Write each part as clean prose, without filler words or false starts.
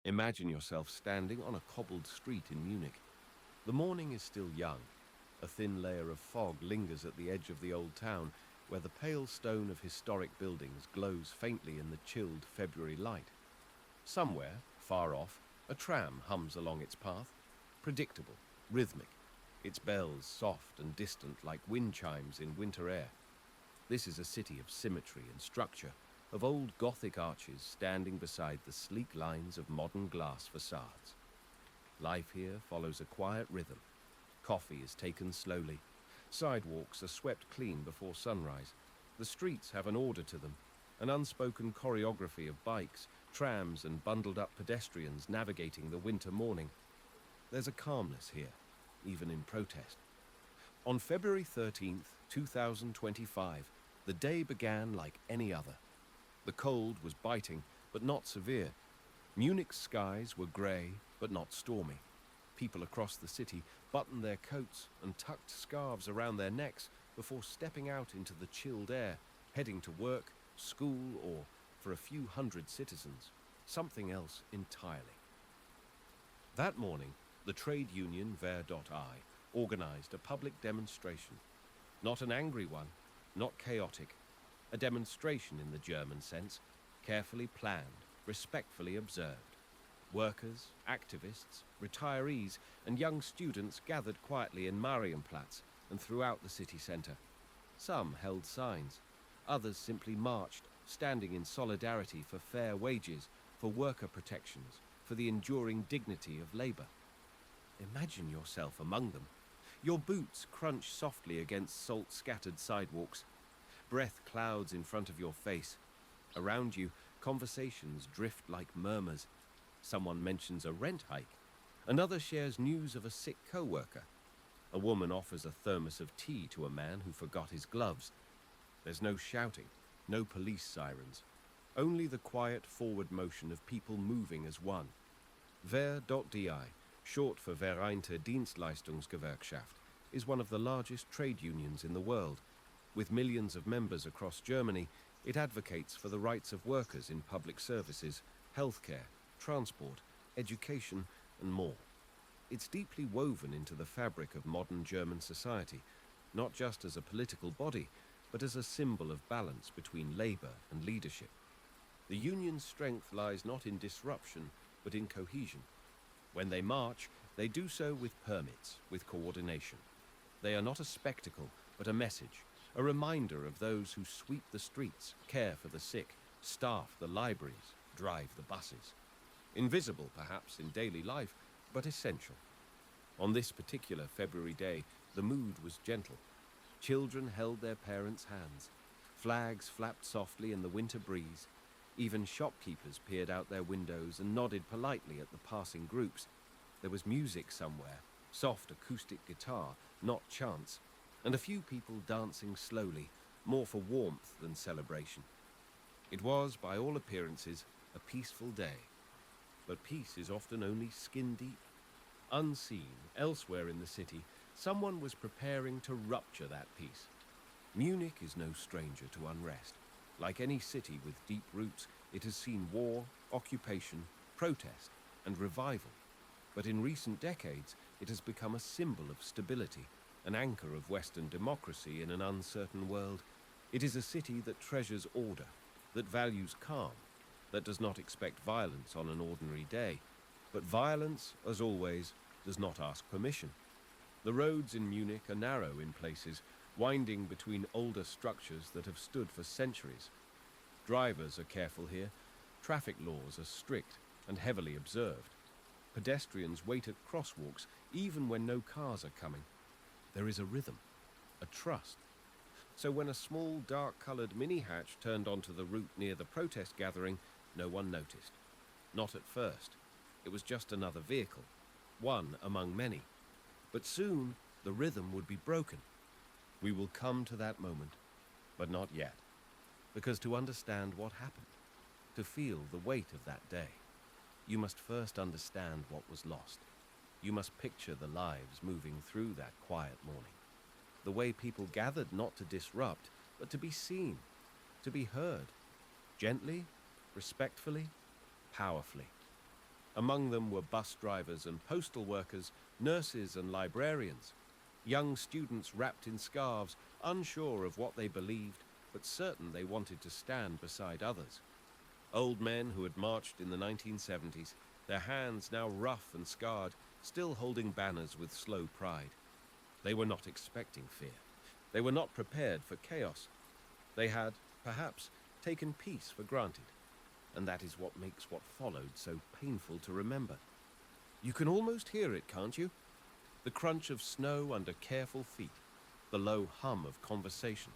Imagine yourself standing on a cobbled street in Munich. The morning is still young. A thin layer of fog lingers at the edge of the old town, where the pale stone of historic buildings glows faintly in the chilled February light. Somewhere, far off, a tram hums along its path, predictable, rhythmic, its bells soft and distant like wind chimes in winter air. This is a city of symmetry and structure, of old Gothic arches standing beside the sleek lines of modern glass facades. Life here follows a quiet rhythm. Coffee is taken slowly. Sidewalks are swept clean before sunrise. The streets have an order to them, an unspoken choreography of bikes, trams, and bundled-up pedestrians navigating the winter morning. There's a calmness here, even in protest. On February 13th, 2025, the day began like any other. The cold was biting, but not severe. Munich's skies were grey, but not stormy. People across the city buttoned their coats and tucked scarves around their necks before stepping out into the chilled air, heading to work, school, or, for a few hundred citizens, something else entirely. That morning, the trade union Ver.I organized a public demonstration. Not an angry one, not chaotic. A demonstration in the German sense, carefully planned, respectfully observed. Workers, activists, retirees, and young students gathered quietly in Marienplatz and throughout the city centre. Some held signs. Others simply marched, standing in solidarity for fair wages, for worker protections, for the enduring dignity of labour. Imagine yourself among them. Your boots crunch softly against salt-scattered sidewalks. Breath clouds in front of your face. Around you, conversations drift like murmurs. Someone mentions a rent hike. Another shares news of a sick co-worker. A woman offers a thermos of tea to a man who forgot his gloves. There's no shouting, no police sirens. Only the quiet forward motion of people moving as one. Ver.di, short for Vereinte Dienstleistungsgewerkschaft, is one of the largest trade unions in the world. With millions of members across Germany, it advocates for the rights of workers in public services, healthcare, transport, education, and more. It's deeply woven into the fabric of modern German society, not just as a political body, but as a symbol of balance between labour and leadership. The union's strength lies not in disruption, but in cohesion. When they march, they do so with permits, with coordination. They are not a spectacle, but a message, a reminder of those who sweep the streets, care for the sick, staff the libraries, drive the buses. Invisible, perhaps, in daily life, but essential. On this particular February day, the mood was gentle. Children held their parents' hands. Flags flapped softly in the winter breeze. Even shopkeepers peered out their windows and nodded politely at the passing groups. There was music somewhere, soft acoustic guitar, not chants, and a few people dancing slowly, more for warmth than celebration. It was, by all appearances, a peaceful day. But peace is often only skin deep. Unseen, elsewhere in the city, someone was preparing to rupture that peace. Munich is no stranger to unrest. Like any city with deep roots, it has seen war, occupation, protest, and revival. But in recent decades, it has become a symbol of stability, an anchor of Western democracy in an uncertain world. It is a city that treasures order, that values calm, that does not expect violence on an ordinary day. But violence, as always, does not ask permission. The roads in Munich are narrow in places, winding between older structures that have stood for centuries. Drivers are careful here. Traffic laws are strict and heavily observed. Pedestrians wait at crosswalks even when no cars are coming. There is a rhythm, a trust. So when a small, dark-coloured mini-hatch turned onto the route near the protest gathering, no one noticed. Not at first. It was just another vehicle, one among many. But soon, the rhythm would be broken. We will come to that moment, but not yet. Because to understand what happened, to feel the weight of that day, you must first understand what was lost. You must picture the lives moving through that quiet morning. The way people gathered not to disrupt, but to be seen, to be heard, gently, respectfully, powerfully. Among them were bus drivers and postal workers, nurses and librarians, young students wrapped in scarves, unsure of what they believed, but certain they wanted to stand beside others. Old men who had marched in the 1970s, their hands now rough and scarred, still holding banners with slow pride. They were not expecting fear. They were not prepared for chaos. They had, perhaps, taken peace for granted. And that is what makes what followed so painful to remember. You can almost hear it, can't you? The crunch of snow under careful feet, the low hum of conversation,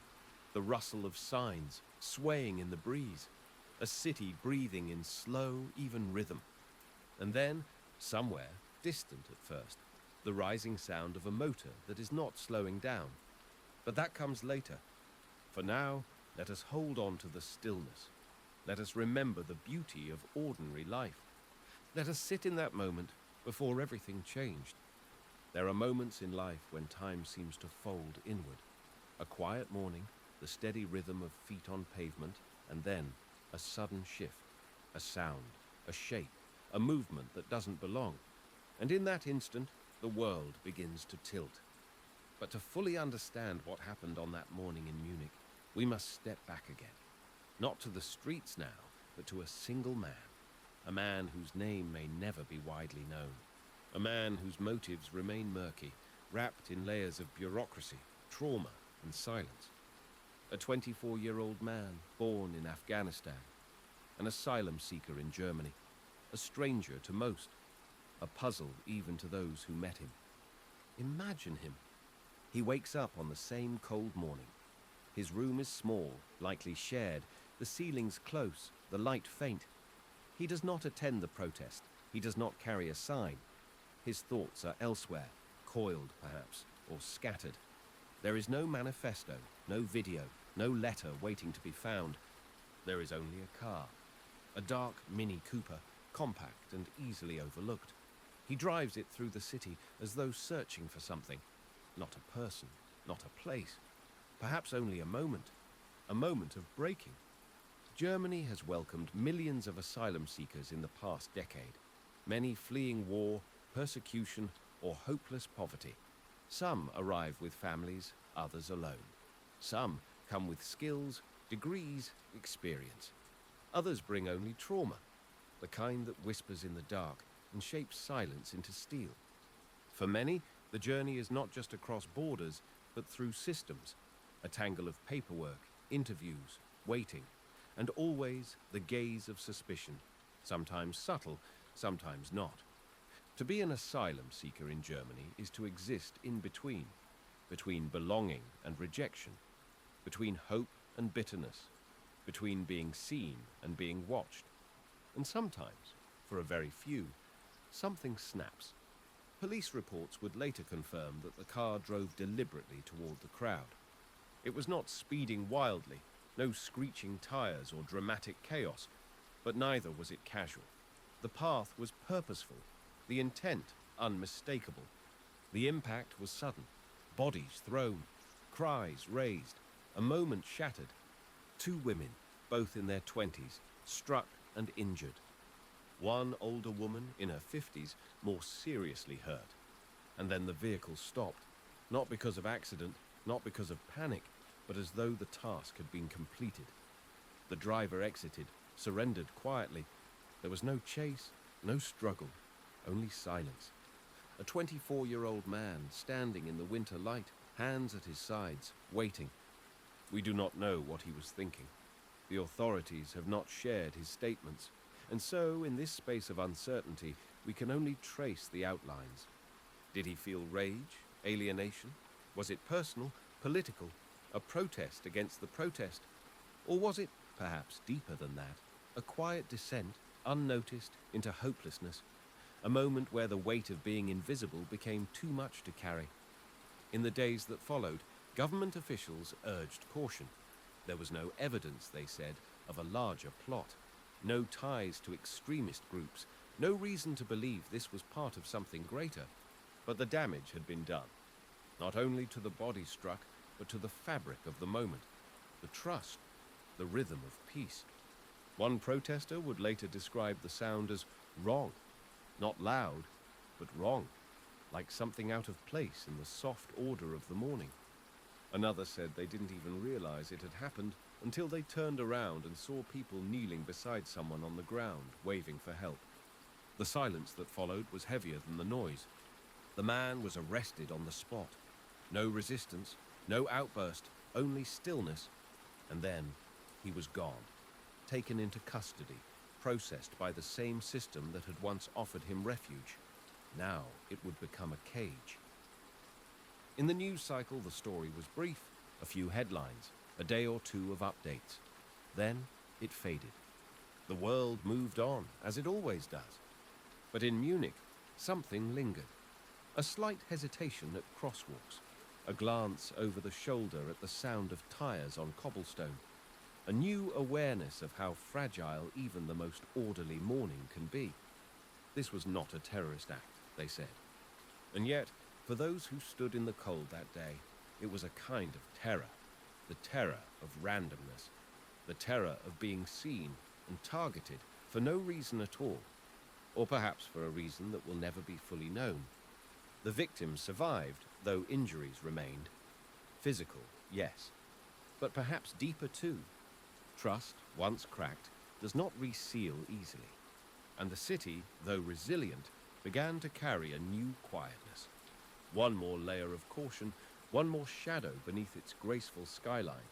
the rustle of signs swaying in the breeze, a city breathing in slow, even rhythm. And then, somewhere, distant at first, the rising sound of a motor that is not slowing down. But that comes later. For now, let us hold on to the stillness. Let us remember the beauty of ordinary life. Let us sit in that moment before everything changed. There are moments in life when time seems to fold inward. A quiet morning, the steady rhythm of feet on pavement, and then a sudden shift, a sound, a shape, a movement that doesn't belong. And in that instant, the world begins to tilt. But to fully understand what happened on that morning in Munich, we must step back again. Not to the streets now, but to a single man. A man whose name may never be widely known. A man whose motives remain murky, wrapped in layers of bureaucracy, trauma, and silence. A 24-year-old man born in Afghanistan. An asylum seeker in Germany. A stranger to most. A puzzle even to those who met him. Imagine him. He wakes up on the same cold morning. His room is small, likely shared, the ceilings close, the light faint. He does not attend the protest. He does not carry a sign. His thoughts are elsewhere, coiled perhaps, or scattered. There is no manifesto, no video, no letter waiting to be found. There is only a car. A dark Mini Cooper, compact and easily overlooked. He drives it through the city as though searching for something. Not a person, not a place. Perhaps only a moment of breaking. Germany has welcomed millions of asylum seekers in the past decade, many fleeing war, persecution, or hopeless poverty. Some arrive with families, others alone. Some come with skills, degrees, experience. Others bring only trauma, the kind that whispers in the dark and shapes silence into steel. For many, the journey is not just across borders, but through systems, a tangle of paperwork, interviews, waiting, and always the gaze of suspicion, sometimes subtle, sometimes not. To be an asylum seeker in Germany is to exist in between belonging and rejection, between hope and bitterness, between being seen and being watched. And sometimes, for a very few, something snaps. Police reports would later confirm that the car drove deliberately toward the crowd. It was not speeding wildly, no screeching tires or dramatic chaos, but neither was it casual. The path was purposeful, the intent unmistakable. The impact was sudden, bodies thrown, cries raised, a moment shattered. Two women, both in their 20s, struck and injured. One older woman in her 50s, more seriously hurt. And then the vehicle stopped, not because of accident, not because of panic, but as though the task had been completed. The driver exited, surrendered quietly. There was no chase, no struggle, only silence. A 24-year-old man standing in the winter light, hands at his sides, waiting. We do not know what he was thinking. The authorities have not shared his statements, and so in this space of uncertainty, we can only trace the outlines. Did he feel rage, alienation? Was it personal, political, a protest against the protest? Or was it, perhaps deeper than that, a quiet descent, unnoticed, into hopelessness, a moment where the weight of being invisible became too much to carry? In the days that followed, government officials urged caution. There was no evidence, they said, of a larger plot, no ties to extremist groups, no reason to believe this was part of something greater. But the damage had been done, not only to the body struck, but to the fabric of the moment, the trust, the rhythm of peace. One protester would later describe the sound as wrong, Not loud, but wrong, like something out of place in the soft order of the morning. Another said they didn't even realize it had happened until they turned around and saw people kneeling beside someone on the ground, waving for help. The silence that followed was heavier than the noise. The man was arrested on the spot. No resistance, no outburst, only stillness. And then he was gone, taken into custody, processed by the same system that had once offered him refuge. Now it would become a cage. In the news cycle, the story was brief, a few headlines, a day or two of updates. Then it faded. The world moved on, as it always does. But in Munich, something lingered. A slight hesitation at crosswalks, a glance over the shoulder at the sound of tires on cobblestone, a new awareness of how fragile even the most orderly morning can be. This was not a terrorist act, they said. And yet, for those who stood in the cold that day, it was a kind of terror. The terror of randomness. The terror of being seen and targeted for no reason at all. Or perhaps for a reason that will never be fully known. The victims survived, though injuries remained. Physical, yes. But perhaps deeper too. Trust, once cracked, does not reseal easily. And the city, though resilient, began to carry a new quietness. One more layer of caution, one more shadow beneath its graceful skyline.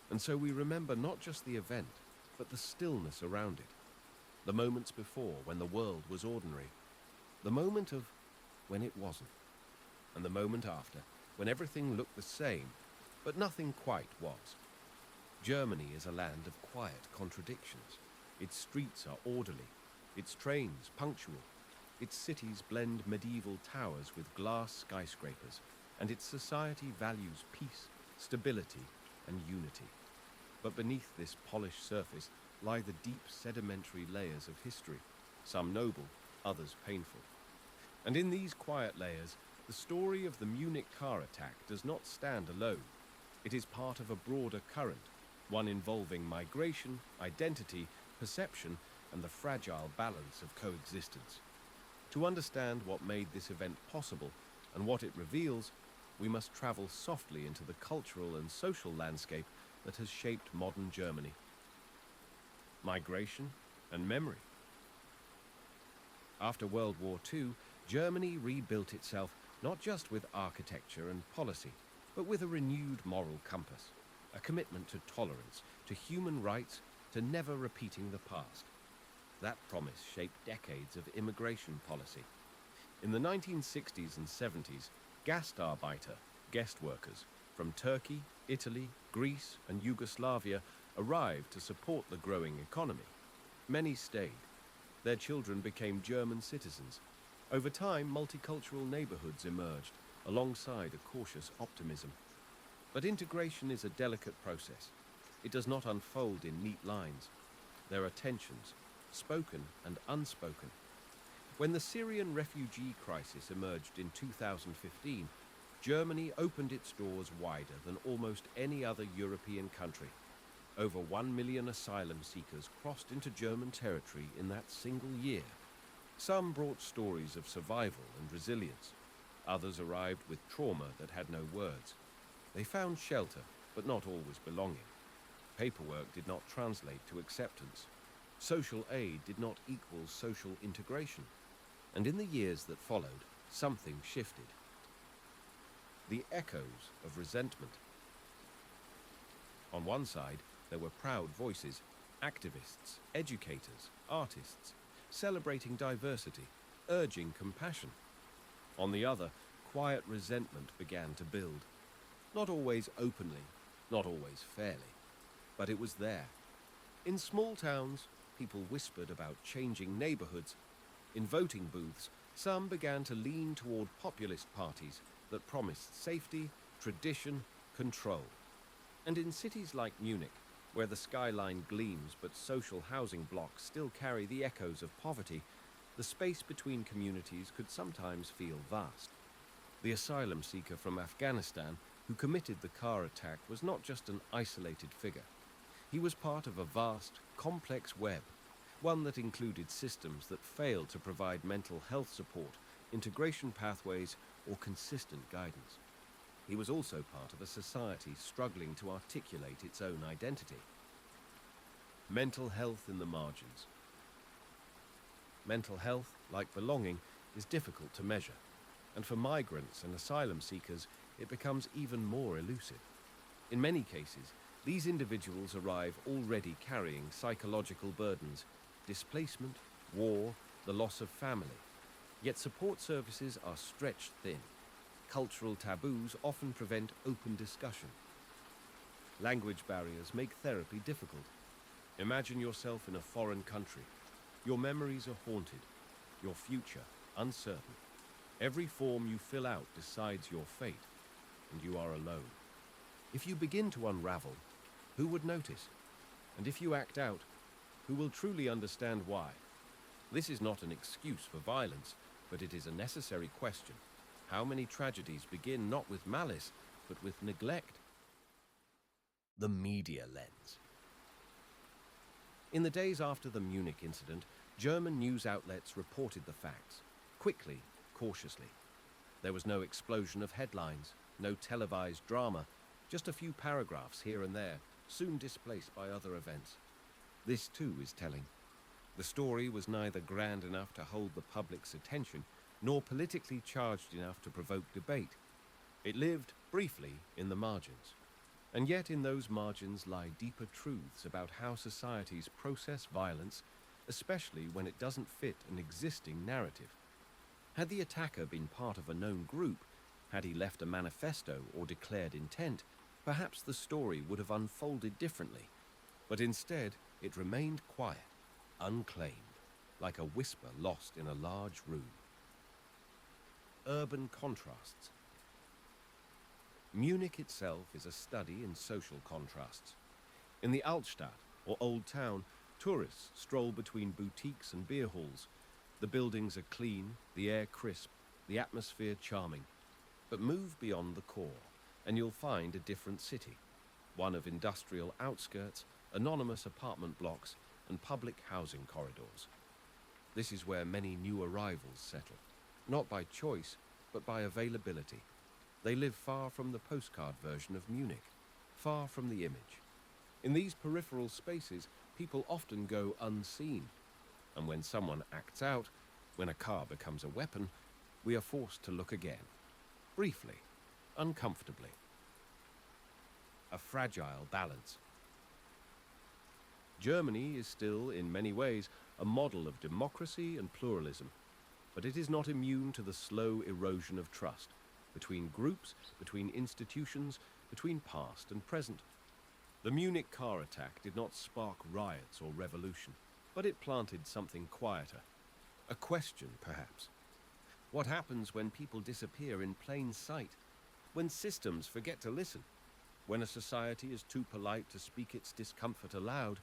And so we remember not just the event, but the stillness around it. The moments before, when the world was ordinary. The moment of when it wasn't. And the moment after, when everything looked the same, but nothing quite was. Germany is a land of quiet contradictions. Its streets are orderly, its trains punctual, its cities blend medieval towers with glass skyscrapers, and its society values peace, stability, and unity. But beneath this polished surface lie the deep sedimentary layers of history, some noble, others painful. And in these quiet layers, the story of the Munich car attack does not stand alone. It is part of a broader current, one involving migration, identity, perception, and the fragile balance of coexistence. To understand what made this event possible and what it reveals, we must travel softly into the cultural and social landscape that has shaped modern Germany. Migration and memory. After World War II, Germany rebuilt itself not just with architecture and policy, but with a renewed moral compass, a commitment to tolerance, to human rights, to never repeating the past. That promise shaped decades of immigration policy. In the 1960s and 70s, Gastarbeiter, guest workers, from Turkey, Italy, Greece, and Yugoslavia arrived to support the growing economy. Many stayed. Their children became German citizens. Over time, multicultural neighborhoods emerged, alongside a cautious optimism. But integration is a delicate process. It does not unfold in neat lines. There are tensions, spoken and unspoken. When the Syrian refugee crisis emerged in 2015, Germany opened its doors wider than almost any other European country. Over 1 million asylum seekers crossed into German territory in that single year. Some brought stories of survival and resilience. Others arrived with trauma that had no words. They found shelter, but not always belonging. Paperwork did not translate to acceptance. Social aid did not equal social integration. And in the years that followed, something shifted. The echoes of resentment. On one side, there were proud voices, activists, educators, artists, celebrating diversity, urging compassion. On the other, quiet resentment began to build. Not always openly, not always fairly, but it was there. In small towns, people whispered about changing neighborhoods. In voting booths, some began to lean toward populist parties that promised safety, tradition, control. And in cities like Munich, where the skyline gleams but social housing blocks still carry the echoes of poverty, the space between communities could sometimes feel vast. The asylum seeker from Afghanistan who committed the car attack was not just an isolated figure. He was part of a vast, complex web, one that included systems that failed to provide mental health support, integration pathways, or consistent guidance. He was also part of a society struggling to articulate its own identity. Mental health in the margins. Mental health, like belonging, is difficult to measure, and for migrants and asylum seekers, it becomes even more elusive. In many cases, these individuals arrive already carrying psychological burdens, displacement, war, the loss of family. Yet support services are stretched thin. Cultural taboos often prevent open discussion. Language barriers make therapy difficult. Imagine yourself in a foreign country. Your memories are haunted, your future uncertain. Every form you fill out decides your fate, and you are alone. If you begin to unravel, who would notice? And if you act out, who will truly understand why? This is not an excuse for violence, but it is a necessary question. How many tragedies begin not with malice, but with neglect? The media lens. In the days after the Munich incident, German news outlets reported the facts, quickly, cautiously. There was no explosion of headlines, no televised drama, just a few paragraphs here and there, soon displaced by other events. This too is telling. The story was neither grand enough to hold the public's attention, nor politically charged enough to provoke debate. It lived, briefly, in the margins. And yet in those margins lie deeper truths about how societies process violence, especially when it doesn't fit an existing narrative. Had the attacker been part of a known group, had he left a manifesto or declared intent, perhaps the story would have unfolded differently. But instead, it remained quiet, unclaimed, like a whisper lost in a large room. Urban contrasts. Munich itself is a study in social contrasts. In the Altstadt, or Old Town, tourists stroll between boutiques and beer halls. The buildings are clean, the air crisp, the atmosphere charming. But move beyond the core, and you'll find a different city. One of industrial outskirts, anonymous apartment blocks, and public housing corridors. This is where many new arrivals settle, not by choice, but by availability. They live far from the postcard version of Munich, far from the image. In these peripheral spaces, people often go unseen. And when someone acts out, when a car becomes a weapon, we are forced to look again. Briefly, uncomfortably. A fragile balance. Germany is still, in many ways, a model of democracy and pluralism, but it is not immune to the slow erosion of trust between groups, between institutions, between past and present. The Munich car attack did not spark riots or revolution, but it planted something quieter. A question, perhaps. What happens when people disappear in plain sight? When systems forget to listen? When a society is too polite to speak its discomfort aloud?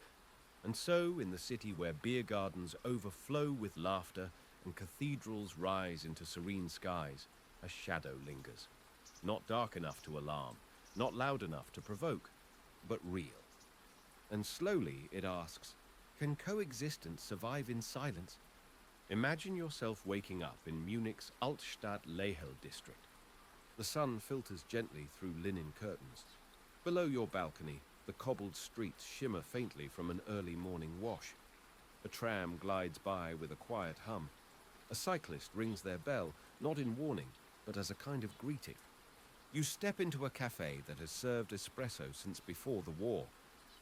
And so, in the city where beer gardens overflow with laughter and cathedrals rise into serene skies, a shadow lingers. Not dark enough to alarm, not loud enough to provoke, but real. And slowly it asks, can coexistence survive in silence? Imagine yourself waking up in Munich's Altstadt-Lehel district. The sun filters gently through linen curtains. Below your balcony, the cobbled streets shimmer faintly from an early morning wash. A tram glides by with a quiet hum. A cyclist rings their bell, not in warning, but as a kind of greeting. You step into a cafe that has served espresso since before the war.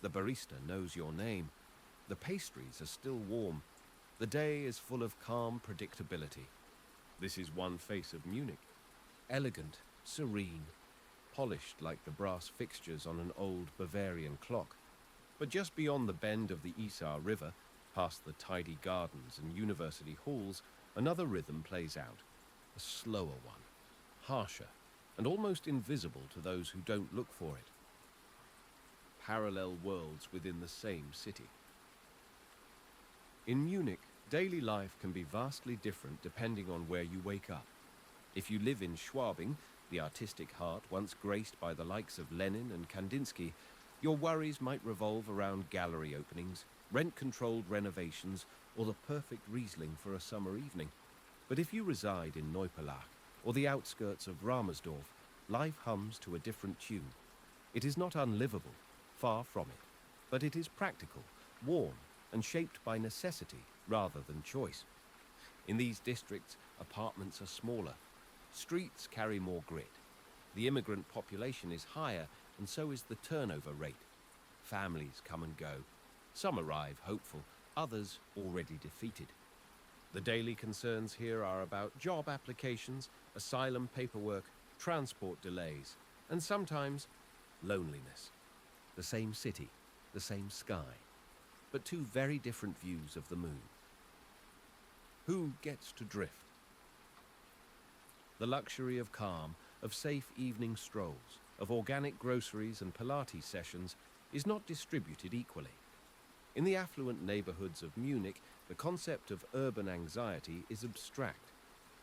The barista knows your name. The pastries are still warm. The day is full of calm predictability. This is one face of Munich. Elegant, serene, polished like the brass fixtures on an old Bavarian clock. But just beyond the bend of the Isar River, past the tidy gardens and university halls, another rhythm plays out. A slower one, harsher, and almost invisible to those who don't look for it. Parallel worlds within the same city. In Munich, daily life can be vastly different depending on where you wake up. If you live in Schwabing, the artistic heart once graced by the likes of Lenin and Kandinsky, your worries might revolve around gallery openings, rent-controlled renovations, or the perfect Riesling for a summer evening. But if you reside in Neupelach or the outskirts of Ramersdorf, life hums to a different tune. It is not unlivable, far from it, but it is practical, warm, and shaped by necessity rather than choice. In these districts, apartments are smaller. Streets carry more grit. The immigrant population is higher, and so is the turnover rate. Families come and go. Some arrive hopeful, others already defeated. The daily concerns here are about job applications, asylum paperwork, transport delays, and sometimes loneliness. The same city, the same sky, but two very different views of the moon. Who gets to drift? The luxury of calm, of safe evening strolls, of organic groceries and Pilates sessions is not distributed equally. In the affluent neighborhoods of Munich, the concept of urban anxiety is abstract.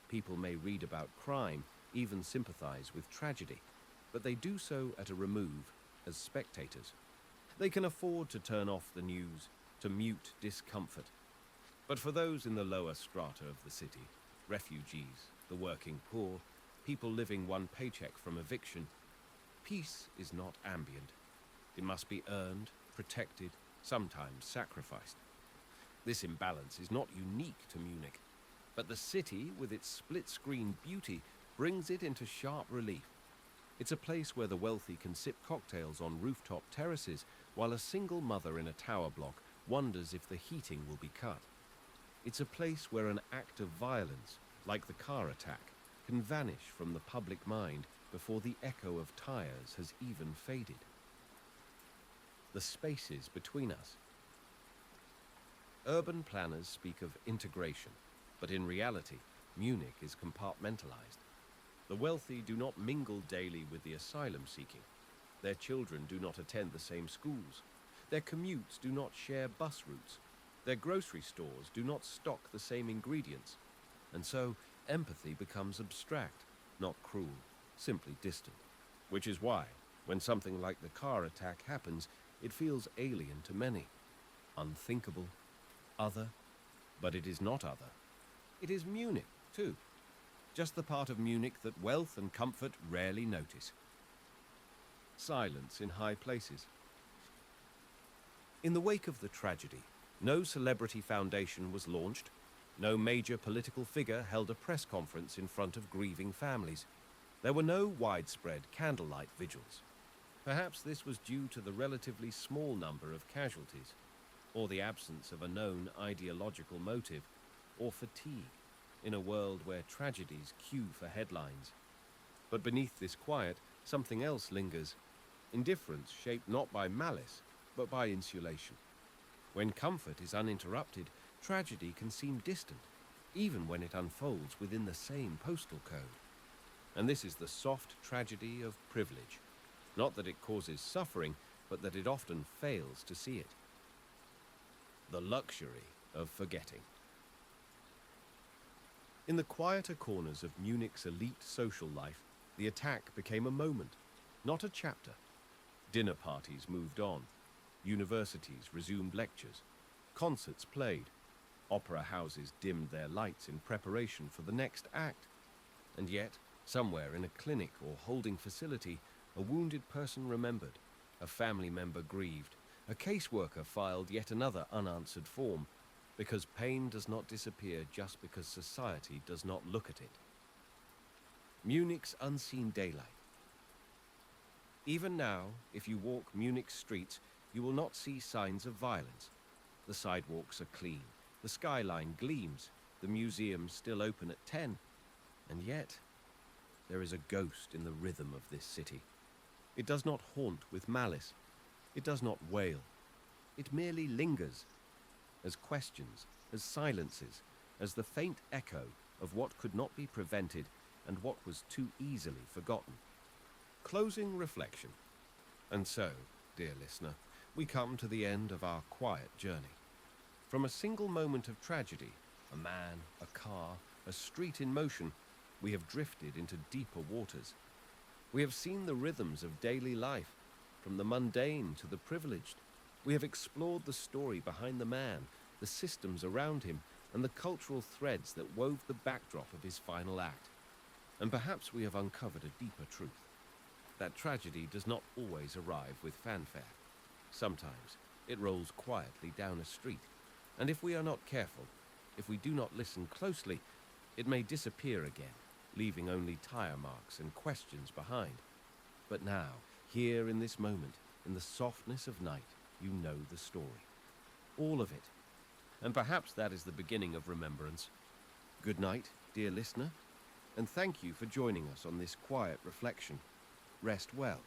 People may read about crime, even sympathize with tragedy, but they do so at a remove as spectators. They can afford to turn off the news, to mute discomfort. But for those in the lower strata of the city, refugees, the working poor, people living one paycheck from eviction, peace is not ambient. It must be earned, protected, sometimes sacrificed. This imbalance is not unique to Munich, but the city, with its split-screen beauty, brings it into sharp relief. It's a place where the wealthy can sip cocktails on rooftop terraces, while a single mother in a tower block wonders if the heating will be cut. It's a place where an act of violence, like the car attack, can vanish from the public mind before the echo of tires has even faded. The spaces between us. Urban planners speak of integration, but in reality, Munich is compartmentalized. The wealthy do not mingle daily with the asylum-seeking. Their children do not attend the same schools. Their commutes do not share bus routes. Their grocery stores do not stock the same ingredients. And so, empathy becomes abstract, not cruel, simply distant. Which is why, when something like the car attack happens, it feels alien to many. Unthinkable, other, but it is not other. It is Munich, too. Just the part of Munich that wealth and comfort rarely notice. Silence in high places. In the wake of the tragedy, no celebrity foundation was launched. No major political figure held a press conference in front of grieving families. There were no widespread candlelight vigils. Perhaps this was due to the relatively small number of casualties, or the absence of a known ideological motive, or fatigue in a world where tragedies queue for headlines. But beneath this quiet, something else lingers, indifference shaped not by malice, but by insulation. When comfort is uninterrupted, tragedy can seem distant, even when it unfolds within the same postal code. And this is the soft tragedy of privilege. Not that it causes suffering, but that it often fails to see it. The luxury of forgetting. In the quieter corners of Munich's elite social life, the attack became a moment, not a chapter. Dinner parties moved on. Universities resumed lectures. Concerts played. Opera houses dimmed their lights in preparation for the next act. And yet, somewhere in a clinic or holding facility, a wounded person remembered, a family member grieved, a caseworker filed yet another unanswered form, because pain does not disappear just because society does not look at it. Munich's unseen daylight. Even now, if you walk Munich's streets, you will not see signs of violence. The sidewalks are clean, the skyline gleams, the museums still open at 10, and yet there is a ghost in the rhythm of this city. It does not haunt with malice. It does not wail. It merely lingers, as questions, as silences, as the faint echo of what could not be prevented and what was too easily forgotten. Closing reflection. And so, dear listener, we come to the end of our quiet journey. From a single moment of tragedy, a man, a car, a street in motion, we have drifted into deeper waters. We have seen the rhythms of daily life, from the mundane to the privileged, We have explored the story behind the man, the systems around him, and the cultural threads that wove the backdrop of his final act. And perhaps we have uncovered a deeper truth, that tragedy does not always arrive with fanfare. Sometimes it rolls quietly down a street, and if we are not careful, if we do not listen closely, it may disappear again, leaving only tire marks and questions behind. But now, here in this moment, in the softness of night, you know the story. All of it. And perhaps that is the beginning of remembrance. Good night, dear listener, and thank you for joining us on this quiet reflection. Rest well.